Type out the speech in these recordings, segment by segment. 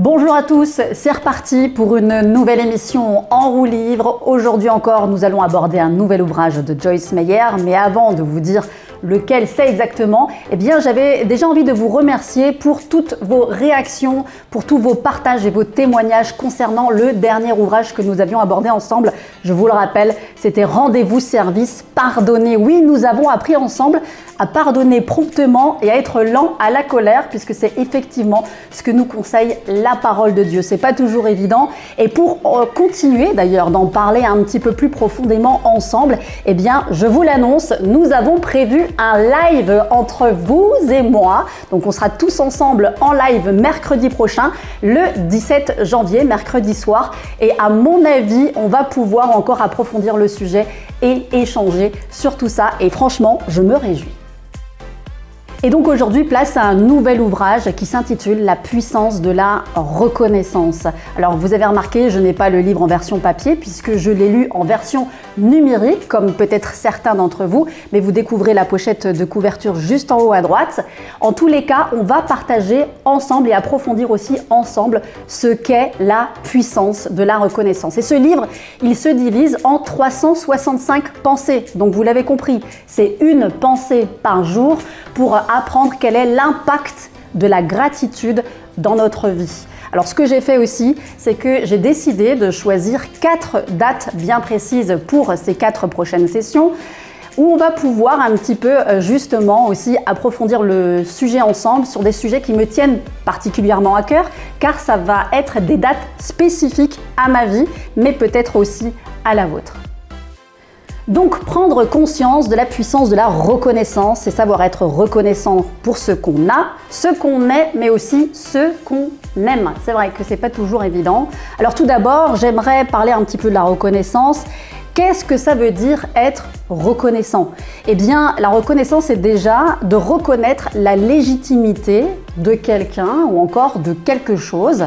Bonjour à tous, c'est reparti pour une nouvelle émission en roue livre. Aujourd'hui encore, nous allons aborder un nouvel ouvrage de Joyce Meyer. Mais avant de vous dire lequel c'est exactement, eh bien, j'avais déjà envie de vous remercier pour toutes vos réactions, pour tous vos partages et vos témoignages concernant le dernier ouvrage que nous avions abordé ensemble. Je vous le rappelle, c'était Rendez-vous service, pardonner. Oui, nous avons appris ensemble à pardonner promptement et à être lent à la colère, puisque c'est effectivement ce que nous conseille la parole de Dieu. C'est pas toujours évident. Et pour continuer d'ailleurs d'en parler un petit peu plus profondément ensemble, eh bien, je vous l'annonce, nous avons prévu un live entre vous et moi. Donc on sera tous ensemble en live mercredi prochain, le 17 janvier, mercredi soir. Et à mon avis, on va pouvoir encore approfondir le sujet et échanger sur tout ça. Et franchement, je me réjouis. Et donc aujourd'hui, place à un nouvel ouvrage qui s'intitule La puissance de la reconnaissance. Alors vous avez remarqué, je n'ai pas le livre en version papier puisque je l'ai lu en version numérique, comme peut-être certains d'entre vous, mais vous découvrez la pochette de couverture juste en haut à droite. En tous les cas, on va partager ensemble et approfondir aussi ensemble ce qu'est la puissance de la reconnaissance. Et ce livre, il se divise en 365 pensées. Donc vous l'avez compris, c'est une pensée par jour pour apprendre quel est l'impact de la gratitude dans notre vie. Alors ce que j'ai fait aussi, c'est que j'ai décidé de choisir 4 dates bien précises pour ces 4 prochaines sessions où on va pouvoir un petit peu justement aussi approfondir le sujet ensemble sur des sujets qui me tiennent particulièrement à cœur, car ça va être des dates spécifiques à ma vie, mais peut-être aussi à la vôtre. Donc prendre conscience de la puissance de la reconnaissance, c'est savoir être reconnaissant pour ce qu'on a, ce qu'on est, mais aussi ce qu'on aime. C'est vrai que c'est pas toujours évident. Alors tout d'abord, j'aimerais parler un petit peu de la reconnaissance. Qu'est-ce que ça veut dire être reconnaissant? Eh bien, la reconnaissance, c'est déjà de reconnaître la légitimité de quelqu'un ou encore de quelque chose.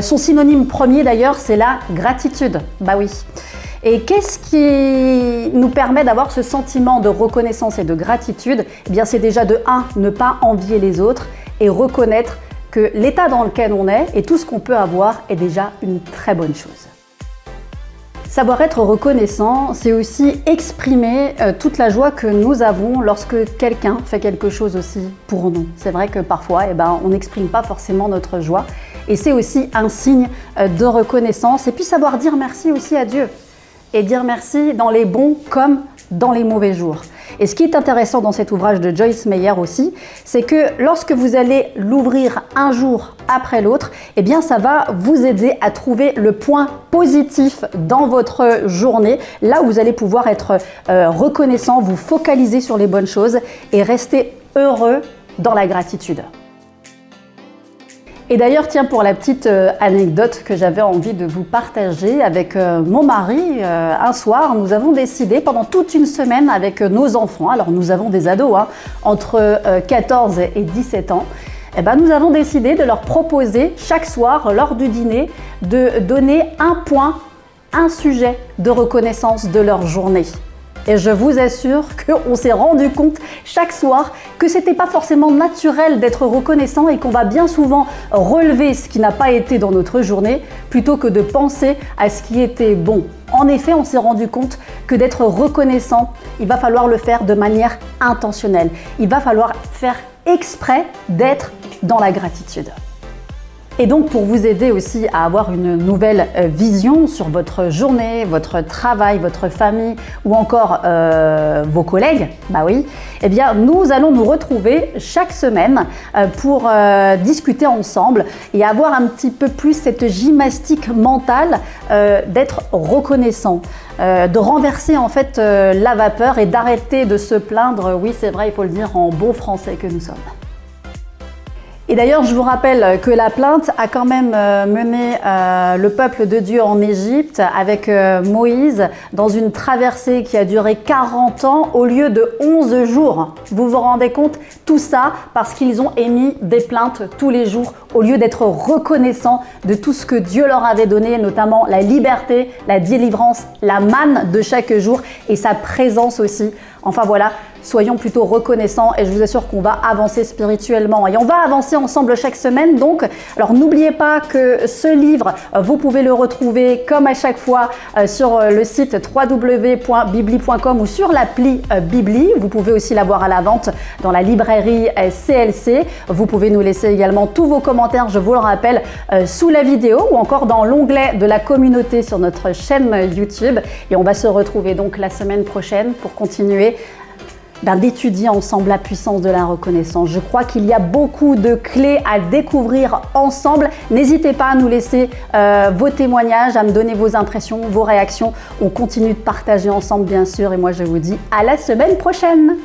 Son synonyme premier d'ailleurs, c'est la gratitude. Bah oui. Et qu'est-ce qui nous permet d'avoir ce sentiment de reconnaissance et de gratitude? Eh bien, c'est déjà de 1, ne pas envier les autres et reconnaître que l'état dans lequel on est et tout ce qu'on peut avoir est déjà une très bonne chose. Savoir être reconnaissant, c'est aussi exprimer toute la joie que nous avons lorsque quelqu'un fait quelque chose aussi pour nous. C'est vrai que parfois, on n'exprime pas forcément notre joie et c'est aussi un signe de reconnaissance. Et puis savoir dire merci aussi à Dieu. Et dire merci dans les bons comme dans les mauvais jours. Et ce qui est intéressant dans cet ouvrage de Joyce Meyer aussi, c'est que lorsque vous allez l'ouvrir un jour après l'autre, eh bien ça va vous aider à trouver le point positif dans votre journée, là où vous allez pouvoir être reconnaissant, vous focaliser sur les bonnes choses et rester heureux dans la gratitude. Et d'ailleurs, tiens, pour la petite anecdote que j'avais envie de vous partager avec mon mari, un soir, nous avons décidé pendant toute une semaine avec nos enfants, alors nous avons des ados, entre 14 et 17 ans, nous avons décidé de leur proposer chaque soir, lors du dîner, de donner un point, un sujet de reconnaissance de leur journée. Et je vous assure qu'on s'est rendu compte chaque soir que c'était pas forcément naturel d'être reconnaissant et qu'on va bien souvent relever ce qui n'a pas été dans notre journée plutôt que de penser à ce qui était bon. En effet, on s'est rendu compte que d'être reconnaissant, il va falloir le faire de manière intentionnelle. Il va falloir faire exprès d'être dans la gratitude. Et donc pour vous aider aussi à avoir une nouvelle vision sur votre journée, votre travail, votre famille ou encore vos collègues, bah oui, eh bien nous allons nous retrouver chaque semaine pour discuter ensemble et avoir un petit peu plus cette gymnastique mentale d'être reconnaissant, de renverser en fait la vapeur et d'arrêter de se plaindre, oui c'est vrai, il faut le dire en bon français que nous sommes. Et d'ailleurs, je vous rappelle que la plainte a quand même mené le peuple de Dieu en Égypte avec Moïse dans une traversée qui a duré 40 ans au lieu de 11 jours. Vous vous rendez compte? Tout ça parce qu'ils ont émis des plaintes tous les jours au lieu d'être reconnaissants de tout ce que Dieu leur avait donné, notamment la liberté, la délivrance, la manne de chaque jour et sa présence aussi. Enfin voilà, soyons plutôt reconnaissants et je vous assure qu'on va avancer spirituellement et on va avancer ensemble chaque semaine. Donc, alors n'oubliez pas que ce livre, vous pouvez le retrouver comme à chaque fois sur le site www.bibli.com ou sur l'appli Bibli. Vous pouvez aussi l'avoir à la vente dans la librairie CLC. Vous pouvez nous laisser également tous vos commentaires, je vous le rappelle, sous la vidéo ou encore dans l'onglet de la communauté sur notre chaîne YouTube. Et on va se retrouver donc la semaine prochaine pour continuer d'étudier ensemble la puissance de la reconnaissance. Je crois qu'il y a beaucoup de clés à découvrir ensemble. N'hésitez pas à nous laisser vos témoignages, à me donner vos impressions, vos réactions. On continue de partager ensemble bien sûr et moi je vous dis à la semaine prochaine.